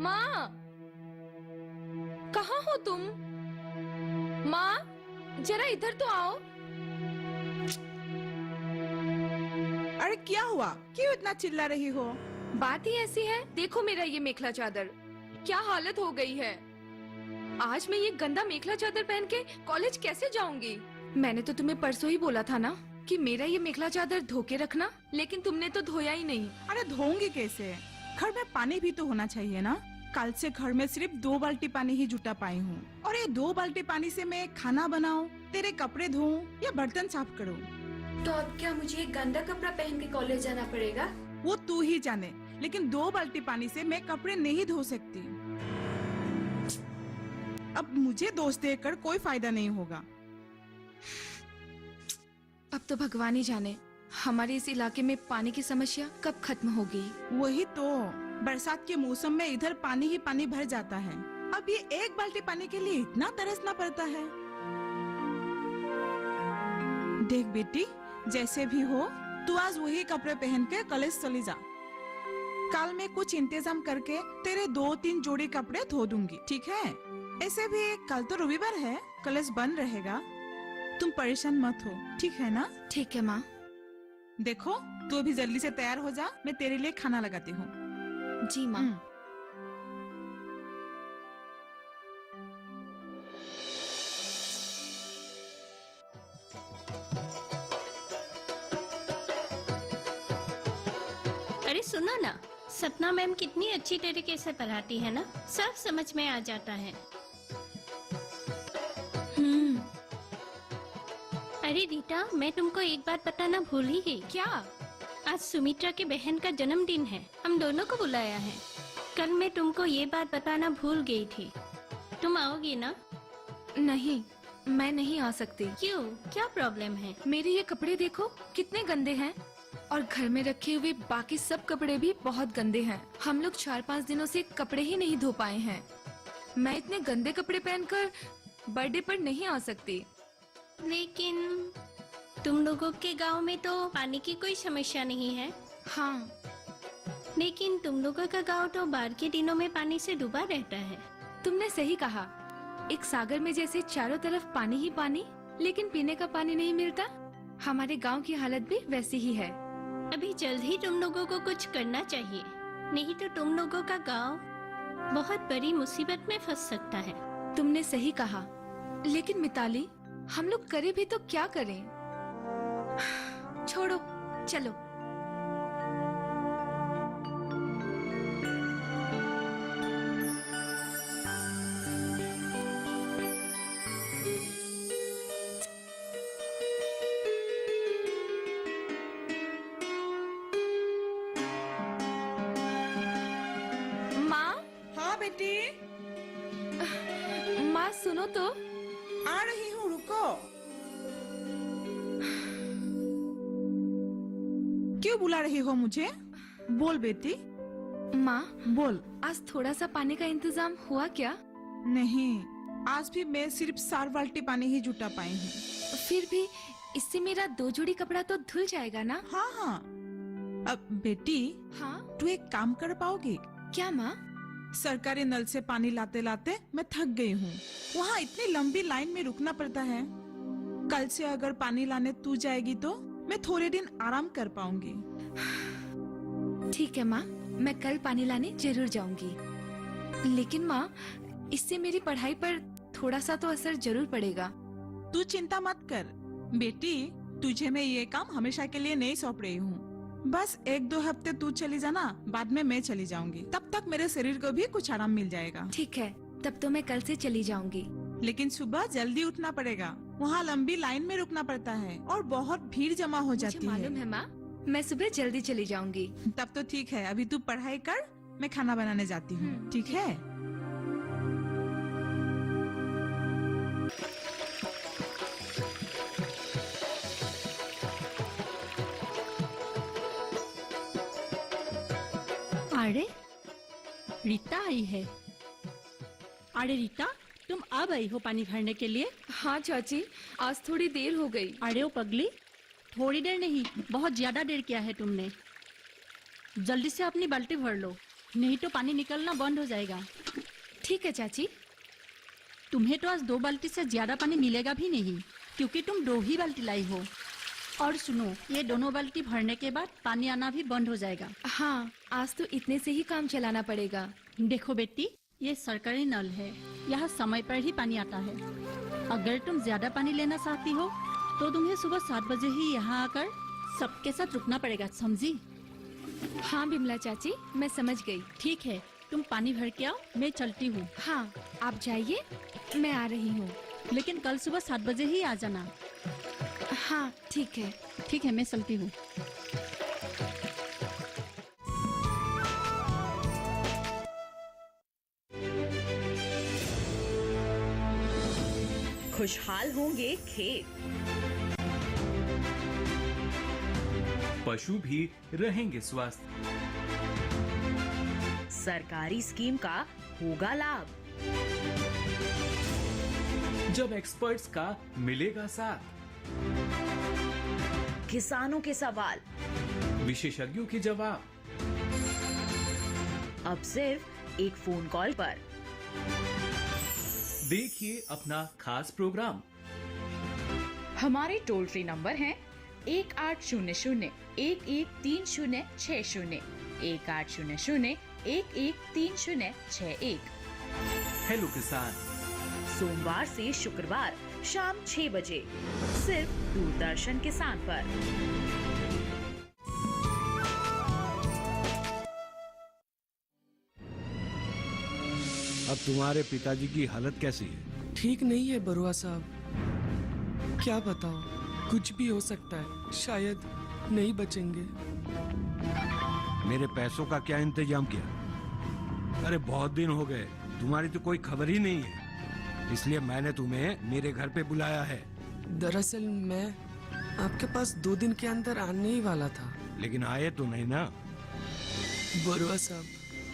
माँ, कहाँ हो तुम? माँ, जरा इधर तो आओ। अरे क्या हुआ? क्यों इतना चिल्ला रही हो? बात ही ऐसी है, देखो मेरा ये मेखला चादर, क्या हालत हो गई है। आज मैं ये गंदा मेखला चादर पहन के कॉलेज कैसे जाऊंगी? मैंने तो तुम्हें परसों ही बोला था ना कि मेरा ये मेखला चादर धो के रखना, लेकिन तुमने तो धोया ही नहीं। अरे धोऊंगी कैसे? घर में पानी भी तो होना चाहिए ना। कल से घर में सिर्फ 2 बाल्टी पानी ही जुटा पाई हूँ, और ये 2 बाल्टी पानी से मैं खाना बनाऊं, तेरे कपड़े धोऊं या बर्तन साफ करूं? तो अब क्या मुझे गंदा कपड़ा पहन के कॉलेज जाना पड़ेगा? वो तू ही जाने, लेकिन 2 बाल्टी पानी से मैं कपड़े नहीं धो सकती। अब मुझे दोष देकर कोई फायदा नहीं होगा। अब तो भगवान ही जाने हमारे इस इलाके में पानी की समस्या कब खत्म होगी। वही तो, बरसात के मौसम में इधर पानी ही पानी भर जाता है। अब ये 1 बाल्टी पानी के लिए इतना तरसना पड़ता है। देख बेटी, जैसे भी हो तू आज वही कपड़े पहन के कॉलेज चली जा। कल मैं कुछ इंतजाम करके तेरे 2-3 जोड़ी कपड़े धो दूंगी, ठीक है? ऐसे भी कल तो रविवार है, कॉलेज बंद रहेगा। तुम परेशान मत हो, ठीक है ना? ठीक है माँ। देखो, तू अभी जल्दी से तैयार हो जा, मैं तेरे लिए खाना लगाती हूँ। जी माँ। अरे सुनो ना, सपना मैम कितनी अच्छी तरीके से पढ़ाती है ना, सब समझ में आ जाता है। अरे रीटा, मैं तुमको एक बात बताना भूल ही गई। क्या? आज सुमित्रा की बहन का जन्मदिन है, हम दोनों को बुलाया है। कल मैं तुमको ये बात बताना भूल गई थी, तुम आओगी ना? नहीं, मैं नहीं आ सकती। क्यों, क्या प्रॉब्लम है? मेरे ये कपड़े देखो कितने गंदे हैं, और घर में रखे हुए बाकी सब कपड़े भी बहुत गंदे हैं। हम लोग 4-5 दिनों से कपड़े ही नहीं धो पाए हैं। मैं इतने गंदे कपड़े पहनकर बर्थडे पर नहीं आ सकती। लेकिन तुम लोगों के गांव में तो पानी की कोई समस्या नहीं है। हाँ, लेकिन तुम लोगों का गांव तो बाढ़ के दिनों में पानी से डूबा रहता है। तुमने सही कहा। एक सागर में जैसे चारों तरफ पानी ही पानी, लेकिन पीने का पानी नहीं मिलता, हमारे गांव की हालत भी वैसी ही है। अभी जल्द ही तुम लोगों को कुछ करना चाहिए, नहीं तो तुम लोगों का गांव बहुत बड़ी मुसीबत में फंस सकता है। तुमने सही कहा, लेकिन मिताली, हम लोग करें भी तो क्या करें? छोड़ो, चलो। माँ, हाँ बेटी, माँ सुनो तो। आ रही हूँ, रुको। क्यों बुला रही हो मुझे? बोल बेटी, माँ, बोल। आज थोड़ा सा पानी का इंतजाम हुआ क्या? नहीं, आज भी मैं सिर्फ 4 बाल्टी पानी ही जुटा पाई हूँ। फिर भी इससे मेरा 2 जोड़ी कपड़ा तो धुल जाएगा ना? हाँ हाँ। अब बेटी, हाँ, तू एक काम कर पाओगी? क्या माँ? सरकारी नल से पानी लाते लाते मैं थक गई हूँ। वहाँ इतनी लंबी लाइन में रुकना पड़ता है। कल से अगर पानी लाने तू जाएगी तो मैं थोड़े दिन आराम कर पाऊंगी। ठीक है माँ, मैं कल पानी लाने जरूर जाऊंगी। लेकिन माँ, इससे मेरी पढ़ाई पर थोड़ा सा तो असर जरूर पड़ेगा। तू चिंता मत कर बेटी, तुझे मैं ये काम हमेशा के लिए नहीं सौंप रही हूँ। बस 1-2 हफ्ते तू चली जाना, बाद में मैं चली जाऊंगी। तब तक मेरे शरीर को भी कुछ आराम मिल जाएगा। ठीक है, तब तो मैं कल से चली जाऊंगी। लेकिन सुबह जल्दी उठना पड़ेगा, वहाँ लंबी लाइन में रुकना पड़ता है और बहुत भीड़ जमा हो जाती है। मालूम है माँ, मैं सुबह जल्दी चली जाऊंगी। तब तो ठीक है, अभी तू पढ़ाई कर, मैं खाना बनाने जाती हूँ, ठीक है? अरे रीता आई है। अरे रीता, तुम अब आई हो पानी भरने के लिए? हाँ चाची, आज थोड़ी देर हो गई। अरे ओ पगली, थोड़ी देर नहीं, बहुत ज्यादा देर किया है तुमने। जल्दी से अपनी बाल्टी भर लो। नहीं तो पानी निकलना बंद हो जाएगा। ठीक है चाची। तुम्हें तो आज 2 बाल्टी से ज्यादा पानी मिलेगा भी नहीं, क्योंकि तुम 2 ही बाल्टी लाई हो। और सुनो, ये दोनों बाल्टी भरने के बाद पानी आना भी बंद हो जाएगा। हाँ, आज तो इतने से ही काम चलाना पड़ेगा। देखो बेटी, ये सरकारी नल है, यहाँ समय पर ही पानी आता है। अगर तुम ज्यादा पानी लेना चाहती हो तो तुम्हें सुबह 7 बजे ही यहाँ आकर सबके साथ रुकना पड़ेगा, समझी? हाँ बिमला चाची, मैं समझ गई। ठीक है, तुम पानी भर के आओ, मैं चलती हूँ। हाँ, आप जाइए, मैं आ रही हूँ। लेकिन कल सुबह 7 बजे ही आ जाना। हाँ ठीक है। ठीक है, मैं चलती हूँ। खुशहाल होंगे खेत, पशु भी रहेंगे स्वस्थ। सरकारी स्कीम का होगा लाभ, जब एक्सपर्ट्स का मिलेगा साथ, किसानों के सवाल विशेषज्ञों के जवाब, अब सिर्फ एक फोन कॉल पर। देखिए अपना खास प्रोग्राम। हमारे टोल फ्री नंबर हैं 1800-113060, 1800-113061। हेलो किसान, सोमवार से शुक्रवार शाम 6 बजे सिर्फ दूरदर्शन किसान पर। अब तुम्हारे पिताजी की हालत कैसी है? ठीक नहीं है बरुआ साहब, क्या बताओ, कुछ भी हो सकता है, शायद नहीं बचेंगे। मेरे पैसों का क्या इंतजाम किया? अरे बहुत दिन हो गए, तुम्हारी तो कोई खबर ही नहीं है, इसलिए मैंने तुम्हें मेरे घर पे बुलाया है। दरअसल मैं आपके पास 2 दिन के अंदर आने ही वाला था। लेकिन आए तो नहीं ना? बरुआ साहब,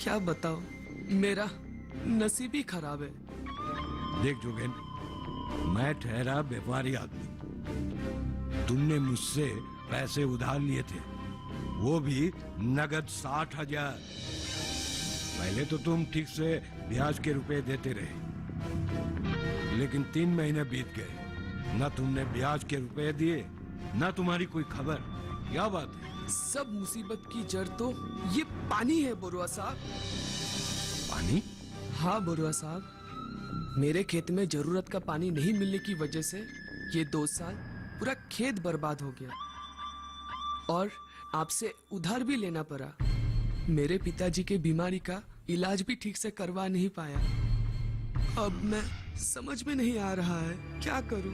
क्या बताओ, मेरा नसीब ही खराब है। देख जोगेन, मैं ठहरा व्यापारी आदमी। तुमने मुझसे पैसे उधार लिए थे, वो भी नगद 60,000। पहले तो तुम ठीक से ब्याज के रुपए देते रहे, लेकिन 3 महीने बीत गए, न तुमने ब्याज के रुपए दिए, न तुम्हारी कोई खबर। क्या बात है? सब मुसीबत की जड़ तो ये पानी है बरुआ साहब। पानी? हाँ बरुआ साहब, मेरे खेत में जरूरत का पानी नहीं मिलने की वजह से ये 2 साल पूरा खेत बर्बाद हो गया और आपसे उधार भी लेना पड़ा। मेरे पिताजी के बीमारी का इलाज भी ठीक से करवा नहीं पाया। अब मैं समझ में नहीं आ रहा है क्या करूं,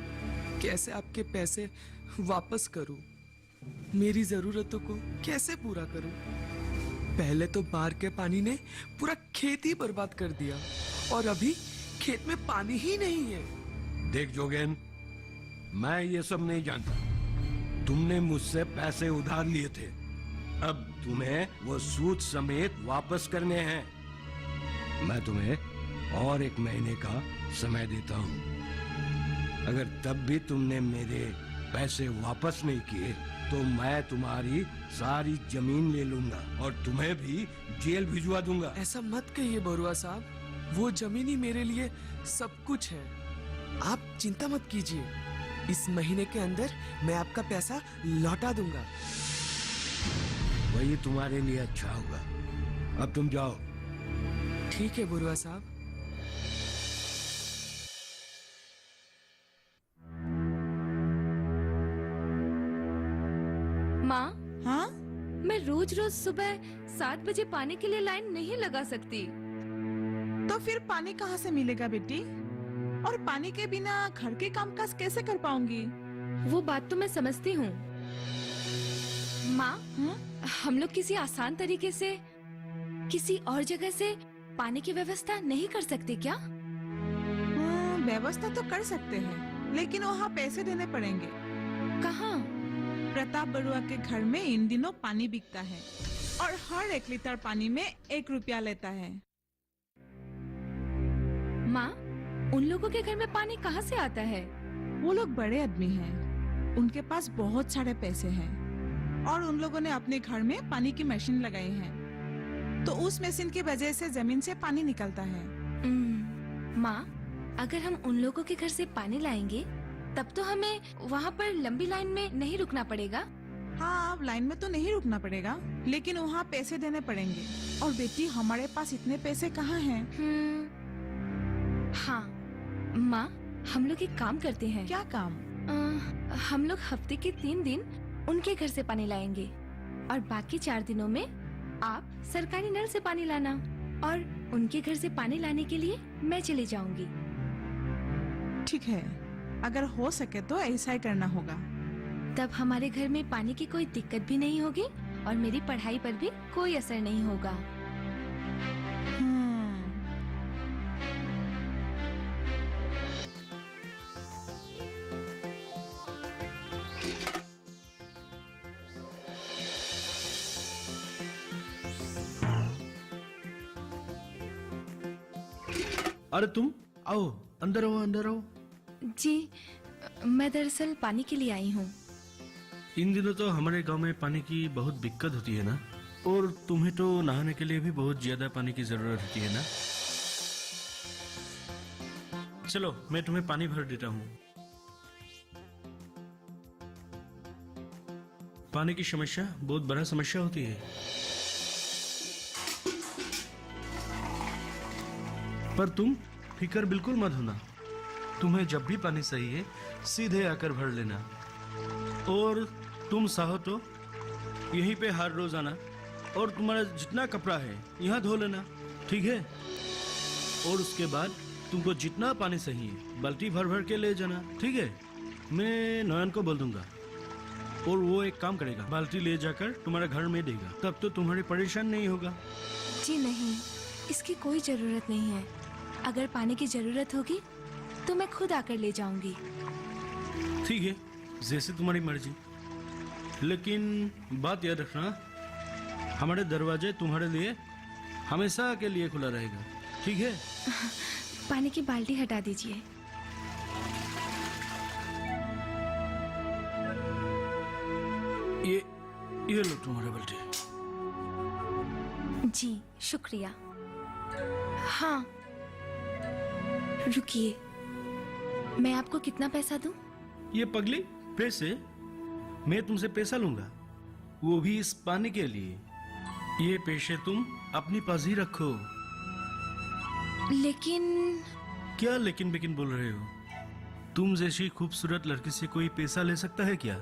कैसे आपके पैसे वापस करूं, मेरी जरूरतों को कैसे पूरा करूं। पहले तो बाढ़ के पानी ने पूरा खेत ही बर्बाद कर दिया और अभी खेत में पानी ही नहीं है। देख जोगेन, मैं ये सब नहीं जानता। तुमने मुझसे पैसे उधार लिए थे, अब तुम्हें वो सूद समेत वापस करने हैं। मैं तुम्हें और 1 महीने का समय देता हूँ। अगर तब भी तुमने मेरे पैसे वापस नहीं किए तो मैं तुम्हारी सारी जमीन ले लूंगा और तुम्हें भी जेल भिजवा दूंगा। ऐसा मत कहिए बरुआ साहब, वो जमीन ही मेरे लिए सब कुछ है। आप चिंता मत कीजिए, इस महीने के अंदर मैं आपका पैसा लौटा दूंगा। वही तुम्हारे लिए अच्छा होगा। अब तुम जाओ। ठीक है बरुआ साहब। माँ, हाँ? मैं रोज रोज सुबह 7 बजे पानी के लिए लाइन नहीं लगा सकती। तो फिर पानी कहाँ से मिलेगा बेटी? और पानी के बिना घर के कामकाज कैसे कर पाऊंगी? वो बात तो मैं समझती हूँ माँ, हाँ? हम लोग किसी आसान तरीके से किसी और जगह से पानी की व्यवस्था नहीं कर सकते क्या? व्यवस्था तो कर सकते हैं, लेकिन वहाँ पैसे देने पड़ेंगे। कहाँ? प्रताप बरुआ के घर में इन दिनों पानी बिकता है और हर 1 लीटर पानी में 1 रुपया लेता है। माँ, उन लोगों के घर में पानी कहाँ से आता है? वो लोग बड़े आदमी हैं, उनके पास बहुत सारे पैसे हैं और उन लोगों ने अपने घर में पानी की मशीन लगाई है। तो उस मशीन की वजह से जमीन से पानी निकलता है। माँ, अगर हम उन लोगों के घर से पानी लाएंगे तब तो हमें वहाँ पर लंबी लाइन में नहीं रुकना पड़ेगा। हाँ, अब लाइन में तो नहीं रुकना पड़ेगा, लेकिन वहाँ पैसे देने पड़ेंगे। और बेटी, हमारे पास इतने पैसे कहाँ हैं? हाँ माँ, हम लोग एक काम करते हैं। क्या काम? हम लोग हफ्ते के 3 दिन उनके घर से पानी लाएंगे और बाकी 4 दिनों में आप सरकारी नल से पानी लाना, और उनके घर से पानी लाने के लिए मैं चली जाऊंगी। ठीक है, अगर हो सके तो ऐसा ही करना होगा। तब हमारे घर में पानी की कोई दिक्कत भी नहीं होगी और मेरी पढ़ाई पर भी कोई असर नहीं होगा। अरे तुम आओ, अंदर आओ, अंदर आओ। जी, मैं दरअसल पानी के लिए आई हूँ। इन दिनों तो हमारे गांव में पानी की बहुत दिक्कत होती है ना, और तुम्हें तो नहाने के लिए भी बहुत ज्यादा पानी की जरूरत होती है ना। चलो, मैं तुम्हें पानी भर देता हूँ। पानी की समस्या बहुत बड़ा समस्या होती है, पर तुम फिक्र बिल्कुल मत होना। तुम्हें जब भी पानी चाहिए सीधे आकर भर लेना, और तुम चाहो तो यहीं पे हर रोज आना और तुम्हारा जितना कपड़ा है यहाँ धो लेना, ठीक है? और उसके बाद तुमको जितना पानी चाहिए बाल्टी भर भर के ले जाना, ठीक है? मैं नयन को बोल दूंगा और वो एक काम करेगा, बाल्टी ले जाकर तुम्हारे घर में देगा, तब तो तुम्हारी परेशान नहीं होगा। जी नहीं, इसकी कोई जरूरत नहीं है। अगर पानी की जरूरत होगी तो मैं खुद आकर ले जाऊंगी। ठीक है, जैसे तुम्हारी मर्जी, लेकिन बात याद रखना, हमारे दरवाजे तुम्हारे लिए हमेशा के लिए खुला रहेगा, ठीक है? पानी की बाल्टी हटा दीजिए। ये लो तुम्हारा बाल्टी। जी शुक्रिया। हाँ, रुकिए, मैं आपको कितना पैसा दूं? ये पगली, पैसे? मैं तुमसे पैसा लूंगा, वो भी इस पानी के लिए। ये पैसे तुम अपनी पास ही रखो। लेकिन क्या लेकिन बेकिन बोल रहे हो? तुम जैसी खूबसूरत लड़की से कोई पैसा ले सकता है क्या?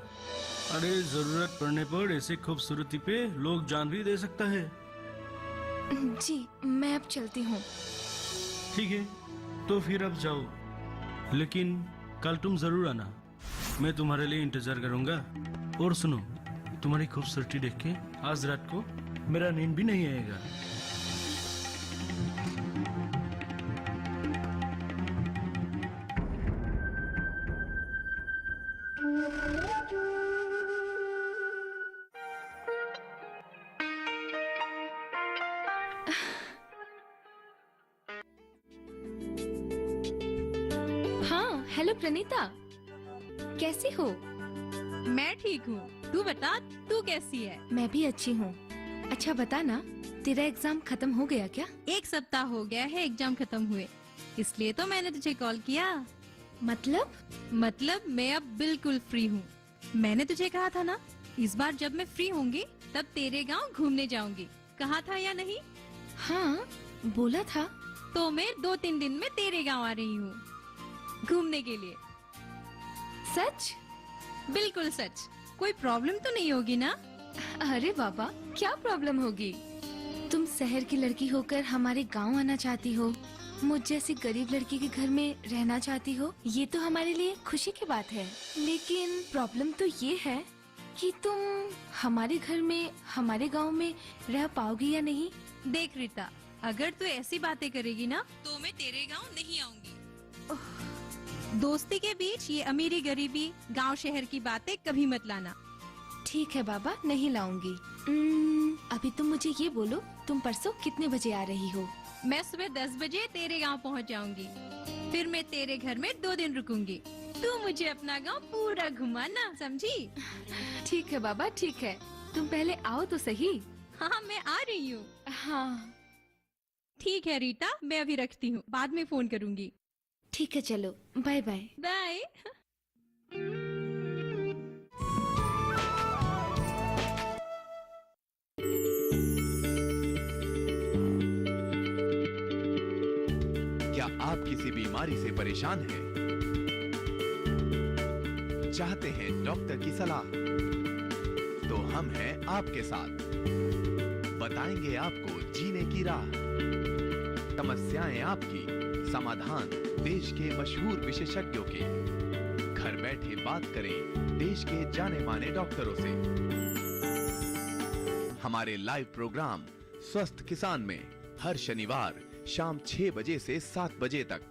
अरे जरूरत पड़ने पर ऐसे खूबसूरती पे लोग जान भी दे सकता है। जी, मैं अब चलती हूँ। ठीक है, तो फिर अब जाओ, लेकिन कल तुम जरूर आना, मैं तुम्हारे लिए इंतजार करूंगा। और सुनो, तुम्हारी खूबसूरती देख के आज रात को मेरा नींद भी नहीं आएगा। हाँ, हेलो प्रणीता, कैसी हो? मैं ठीक हूँ, तू बता, तू कैसी है? मैं भी अच्छी हूँ। अच्छा बता ना, तेरा एग्जाम खत्म हो गया क्या? 1 सप्ताह हो गया है एग्जाम खत्म हुए, इसलिए तो मैंने तुझे कॉल किया। मतलब मैं अब बिल्कुल फ्री हूँ। मैंने तुझे कहा था ना, इस बार जब मैं फ्री होंगी तब तेरे गांव घूमने जाऊंगी। कहा था या नहीं? हाँ, बोला था। तो मैं 2-3 दिन में तेरे गांव आ रही हूँ घूमने के लिए। सच? बिल्कुल सच। कोई प्रॉब्लम तो नहीं होगी ना? अरे बाबा, क्या प्रॉब्लम होगी? तुम शहर की लड़की होकर हमारे गांव आना चाहती हो, मुझ जैसी गरीब लड़की के घर में रहना चाहती हो, ये तो हमारे लिए खुशी की बात है। लेकिन प्रॉब्लम तो ये है कि तुम हमारे घर में, हमारे गांव में रह पाओगी या नहीं। देख रीता, अगर तू ऐसी बातें करेगी ना तो मैं तेरे गांव नहीं आऊंगी। दोस्ती के बीच ये अमीरी गरीबी, गांव शहर की बातें कभी मत लाना। ठीक है बाबा, नहीं लाऊंगी। अभी तुम मुझे ये बोलो, तुम परसों कितने बजे आ रही हो? मैं सुबह 10 बजे तेरे गांव पहुंच जाऊंगी, फिर मैं तेरे घर में 2 दिन रुकूंगी। तू मुझे अपना गांव पूरा घुमाना, समझी? ठीक है बाबा, ठीक है, तुम पहले आओ तो सही। हाँ, मैं आ रही हूँ। हाँ ठीक है रीटा, मैं अभी रखती हूँ, बाद में फोन करूंगी। ठीक है, चलो बाय बाय। बाय। क्या आप किसी बीमारी से परेशान हैं? चाहते हैं डॉक्टर की सलाह? तो हम हैं आपके साथ, बताएंगे आपको जीने की राह। समस्याएं आपकी, समाधान देश के मशहूर विशेषज्ञों के। घर बैठे बात करें देश के जाने माने डॉक्टरों से। हमारे लाइव प्रोग्राम स्वस्थ किसान में हर शनिवार शाम 6 बजे से 7 बजे तक।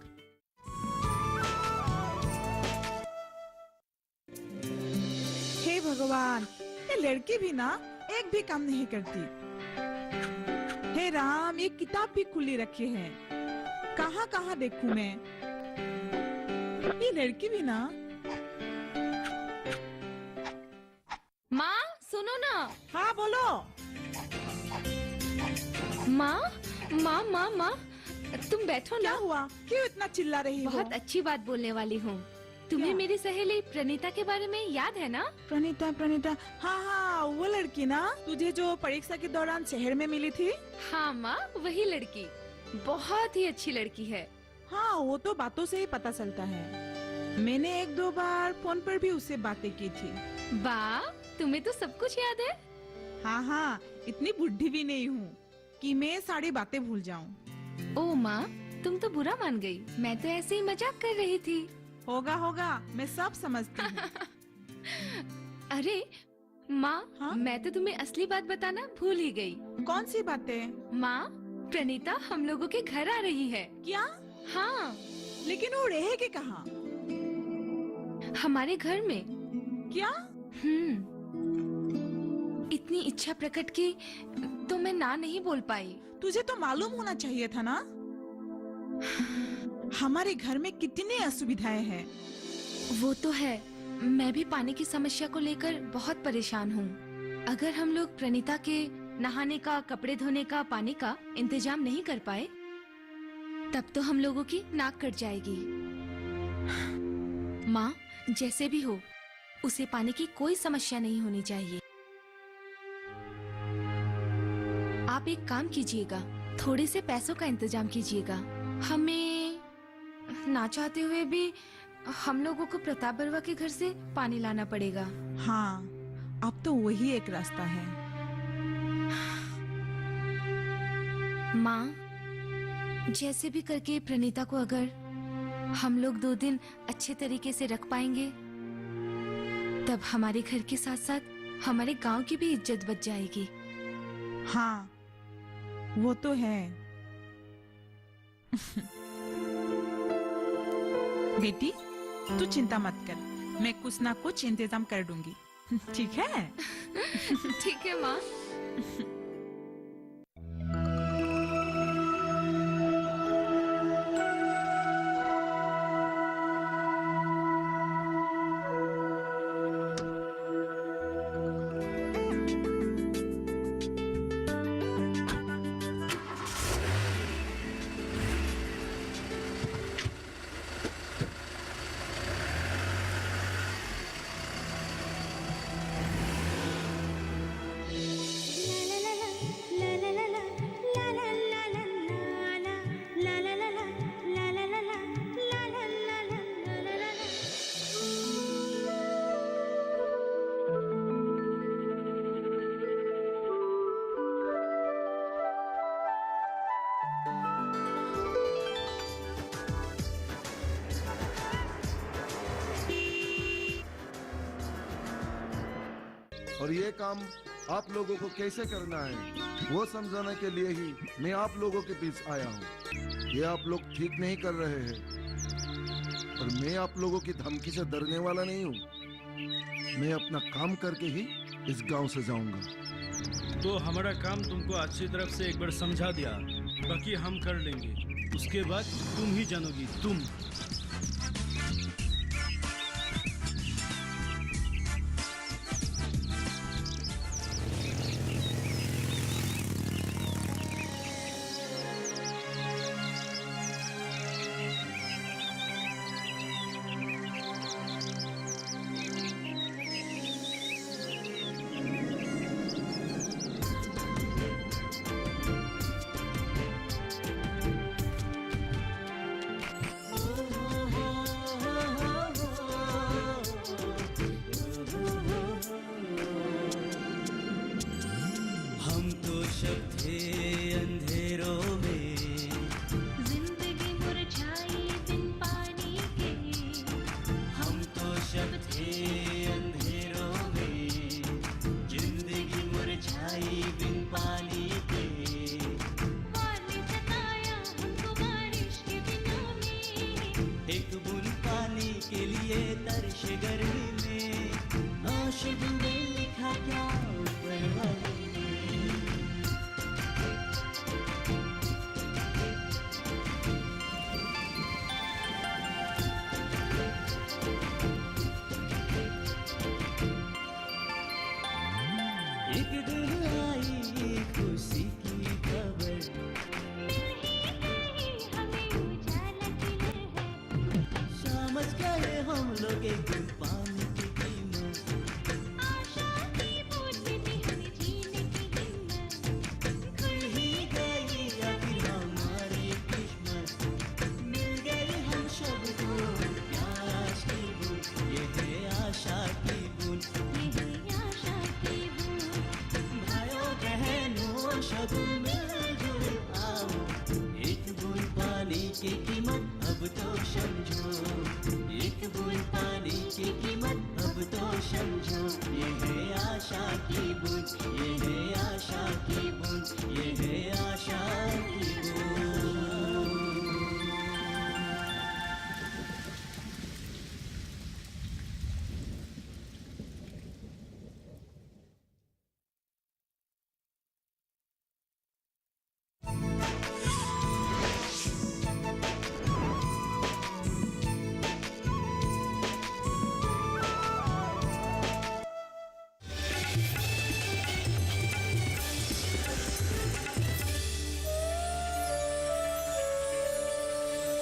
हे भगवान, ये लड़की भी ना एक भी काम नहीं करती। हे राम, ये किताब भी खुली रखी है, कहाँ कहाँ देखूं मैं। ये लड़की भी ना। माँ सुनो ना। हाँ बोलो। माँ माँ माँ माँ, तुम बैठो क्या ना। हुआ, क्यों इतना चिल्ला रही हो? बहुत अच्छी बात बोलने वाली हूँ। तुम्हें क्या? मेरी सहेली प्रणीता के बारे में याद है ना? प्रणीता, प्रणीता, हाँ हाँ, वो लड़की ना तुझे जो परीक्षा के दौरान शहर में मिली थी। हाँ माँ, वही लड़की बहुत ही अच्छी लड़की है। हाँ, वो तो बातों से ही पता चलता है। मैंने 1-2 बार फोन पर भी उससे बातें की थी। वाह, तुम्हें तो सब कुछ याद है। हाँ हाँ, इतनी बुढ़ी भी नहीं हूँ कि मैं सारी बातें भूल जाऊँ। ओ माँ, तुम तो बुरा मान गई। मैं तो ऐसे ही मजाक कर रही थी। होगा होगा, मैं सब समझती हूँ। अरे माँ, हाँ? मैं तो तुम्हें असली बात बताना भूल ही गई। कौन सी बातें? माँ, प्रणीता हम लोगों के घर आ रही है। क्या? हाँ, लेकिन वो रहेगी कहाँ? हमारे घर में। क्या? इतनी इच्छा प्रकट की तो मैं ना नहीं बोल पाई। तुझे तो मालूम होना चाहिए था ना, हमारे घर में कितनी असुविधाएं हैं। वो तो है, मैं भी पानी की समस्या को लेकर बहुत परेशान हूँ। अगर हम लोग प्रणीता के नहाने का, कपड़े धोने का, पानी का इंतजाम नहीं कर पाए, तब तो हम लोगों की नाक कट जाएगी। माँ, जैसे भी हो, उसे पानी की कोई समस्या नहीं होनी चाहिए। आप एक काम कीजिएगा, थोड़े से पैसों का इंतजाम कीजिएगा। हमें ना चाहते हुए भी हम लोगों को प्रताप बरुआ के घर से पानी लाना पड़ेगा। हाँ, अब तो वही एक रास्ता है। माँ, जैसे भी करके प्रणीता को अगर हम लोग 2 दिन अच्छे तरीके से रख पाएंगे, तब हमारे घर के साथ साथ हमारे गांव की भी इज्जत बच जाएगी। हाँ, वो तो है। बेटी, तू चिंता मत कर, मैं कुछ ना कुछ इंतजाम कर दूंगी। ठीक है? ठीक है माँ। और ये काम आप लोगों को कैसे करना है वो समझाने के लिए ही मैं आप लोगों के बीच आया हूँ। ये आप लोग ठीक नहीं कर रहे हैं और मैं आप लोगों की धमकी से डरने वाला नहीं हूँ। मैं अपना काम करके ही इस गांव से जाऊंगा। तो हमारा काम तुमको अच्छी तरफ से एक बार समझा दिया, बाकी हम कर लेंगे। उसके बाद तुम ही जानोगी। तुम तर्श गर्मी में आशिक ने लिखा क्या ऊपर वाले ने। एक दिन आई खुशी की खबर समझ गए हम लोग एक पानी की कीमत खुल ही गई आखिर हमारी किस्मत मिल गई हम सबको प्यास की बूंद ये है आशा की बूंद भाइयों बहनों सब मिलजुल आओ एक बूंद पानी की कीमत अब तो समझो एक बूंद पानी की कीमत अब तो समझो ये है आशा की बूंद ये है आशा की बूंद